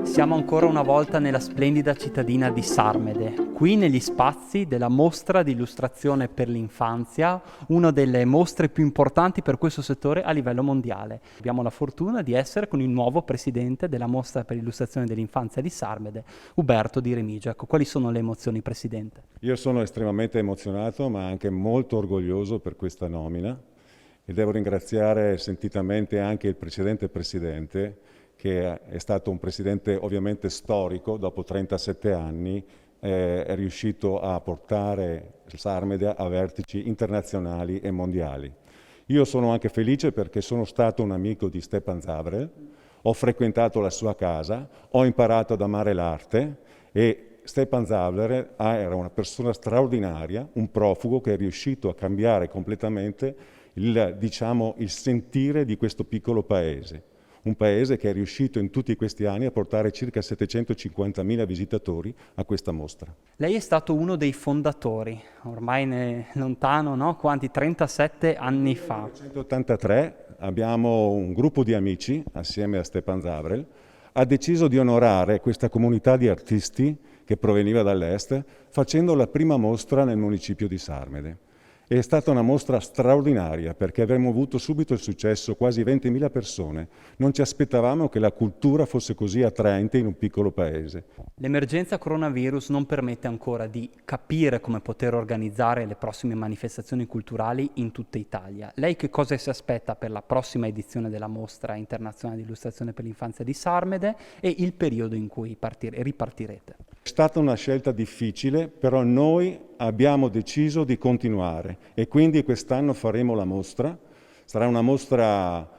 Siamo ancora una volta nella splendida cittadina di Sarmede, qui negli spazi della mostra di illustrazione per l'infanzia, una delle mostre più importanti per questo settore a livello mondiale. Abbiamo la fortuna di essere con il nuovo presidente della mostra per illustrazione dell'infanzia di Sarmede, Uberto Di Remigio. Ecco, quali sono le emozioni, Presidente? Io sono estremamente emozionato, ma anche molto orgoglioso per questa nomina e devo ringraziare sentitamente anche il precedente presidente, che è stato un presidente ovviamente storico. Dopo 37 anni è riuscito a portare Sarmede a vertici internazionali e mondiali. Io sono anche felice perché sono stato un amico di Stefan Zavrel, ho frequentato la sua casa, ho imparato ad amare l'arte e Stefan Zavrel era una persona straordinaria, un profugo che è riuscito a cambiare completamente il sentire di questo piccolo paese. Un paese che è riuscito in tutti questi anni a portare circa 750.000 visitatori a questa mostra. Lei è stato uno dei fondatori, ormai lontano, no? Quanti? 37 anni fa. Nel 1983 abbiamo un gruppo di amici, assieme a Stefan Zavrel, ha deciso di onorare questa comunità di artisti che proveniva dall'est, facendo la prima mostra nel municipio di Sarmede. È stata una mostra straordinaria perché avremmo avuto subito il successo, quasi 20.000 persone. Non ci aspettavamo che la cultura fosse così attraente in un piccolo paese. L'emergenza coronavirus non permette ancora di capire come poter organizzare le prossime manifestazioni culturali in tutta Italia. Lei che cosa si aspetta per la prossima edizione della Mostra Internazionale di Illustrazione per l'Infanzia di Sarmede e il periodo in cui ripartirete? È stata una scelta difficile, però noi abbiamo deciso di continuare e quindi quest'anno faremo la mostra. Sarà una mostra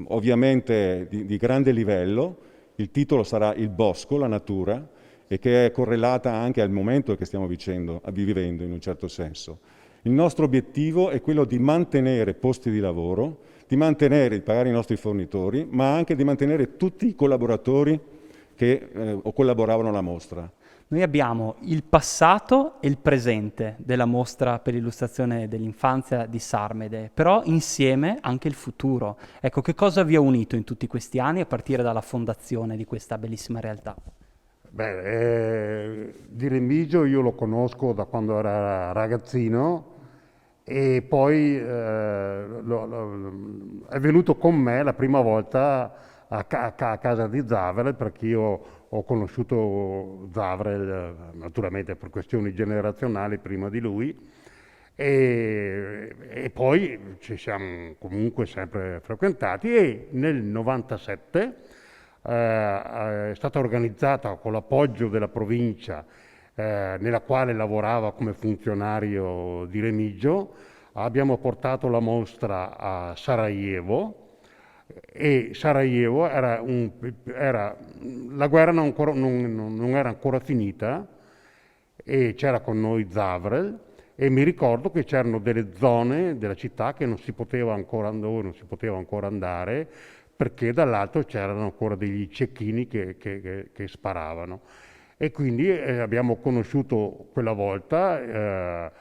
ovviamente di grande livello, il titolo sarà Il bosco, la natura, e che è correlata anche al momento che stiamo vivendo in un certo senso. Il nostro obiettivo è quello di mantenere posti di lavoro, di pagare i nostri fornitori, ma anche di mantenere tutti i collaboratori che collaboravano alla mostra. Noi abbiamo il passato e il presente della mostra per l'illustrazione dell'infanzia di Sarmede, però insieme anche il futuro. Ecco, che cosa vi ha unito in tutti questi anni a partire dalla fondazione di questa bellissima realtà? Di Remigio io lo conosco da quando era ragazzino e poi è venuto con me la prima volta a casa di Zavrel, perché io ho conosciuto Zavrel naturalmente per questioni generazionali prima di lui e poi ci siamo comunque sempre frequentati e nel 97 è stata organizzata con l'appoggio della provincia nella quale lavorava come funzionario Di Remigio. Abbiamo portato la mostra a Sarajevo e Sarajevo la guerra non era ancora finita e c'era con noi Zavrel e mi ricordo che c'erano delle zone della città che non si poteva ancora andare perché dall'alto c'erano ancora degli cecchini che sparavano. E quindi abbiamo conosciuto quella volta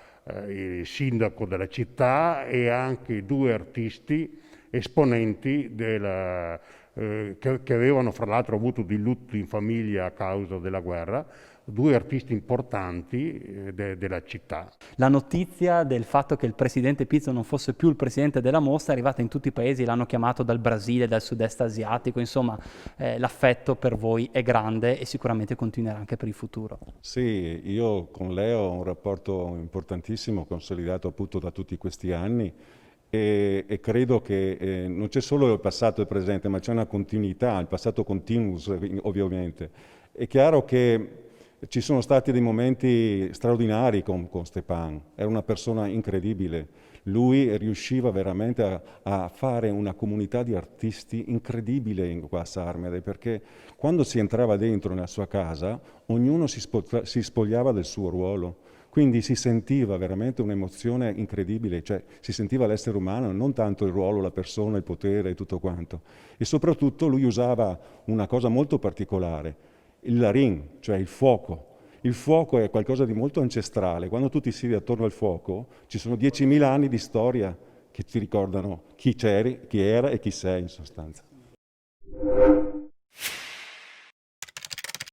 il sindaco della città e anche due artisti esponenti che avevano fra l'altro avuto di lutto in famiglia a causa della guerra, due artisti importanti della città. La notizia del fatto che il presidente Pizzo non fosse più il presidente della mostra è arrivata in tutti i paesi, l'hanno chiamato dal Brasile, dal sud-est asiatico, insomma l'affetto per voi è grande e sicuramente continuerà anche per il futuro. Sì, io con Leo ho un rapporto importantissimo, consolidato appunto da tutti questi anni e credo che non c'è solo il passato e il presente, ma c'è una continuità, il passato continuous ovviamente. È chiaro che ci sono stati dei momenti straordinari con Stepan, era una persona incredibile. Lui riusciva veramente a fare una comunità di artisti incredibile qua a Sarmede, perché quando si entrava dentro nella sua casa, ognuno si spogliava del suo ruolo. Quindi si sentiva veramente un'emozione incredibile, cioè si sentiva l'essere umano, non tanto il ruolo, la persona, il potere e tutto quanto. E soprattutto lui usava una cosa molto particolare, il larin, cioè il fuoco. Il fuoco è qualcosa di molto ancestrale. Quando tu ti siedi attorno al fuoco, ci sono 10.000 anni di storia che ti ricordano chi c'eri, chi era e chi sei in sostanza.